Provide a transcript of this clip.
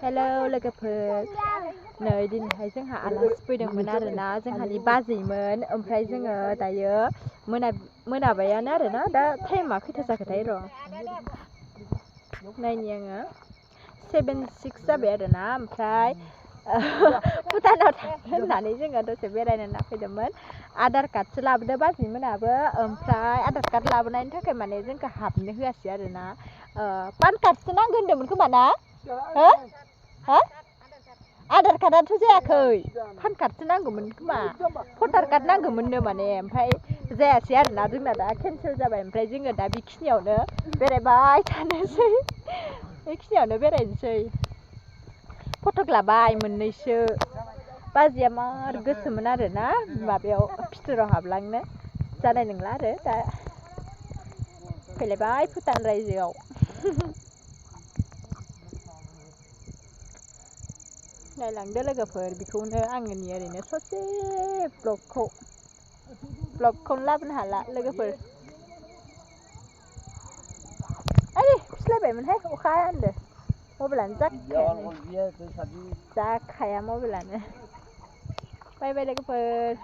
hello लोगोफोर नै दिनैहाय जोंहा आलासि फैदोंमोन आरोना जोंहानि बाजैमोन ओमफ्राय जोङो दायो मोनाबायानो आरोना दा टाइमा खैथा जाखोथाय र' नायनि आङो 7:06 जाबाय आरोना ओमफ्राय भुटानाव थांनो होननानै जोङो दसे बेरायनो होनना फैदोंमोन आधार कार्डसो लाबोदो बाजैमोनाबो ओमफ्राय आधार कार्ड लाबोनायनि थाखाय माने जोंखौ हाबनो होआसै आरोना पान कार्डसो नांगौ होन्दोंमोन खोमा ना हो हो आधार कार्डआथ' जायाखै पान कार्डसो नांगौमोन खोमा भटार कार्ड नांगौमोननो माने ओमफ्राय जायासै आरोना जोंना दा केन्सेल जाबाय ओमफ्राय जोङो दा बेखिनियावनो बेरायबाय थानोसै बेखिनियावनो बेरायनोसै फटक लाबाय मोननैसो बाजैया मार गोसोमोन आरोना माबायाव भितोराव हाबलांनो जानाय नंला आरो दा फैलायबाय भुटान रायजोआव नायलांदो लोगोफोर बेखौनो आङोनि ओरैनो ससे ब्लगखौनो लाबोनो हाला लोगोफोर ओइ फिस्लायबायमोनहाय अखा हान्दो मबाइलानो जाखाया मबाइलानो बाय बाय लोगोफोर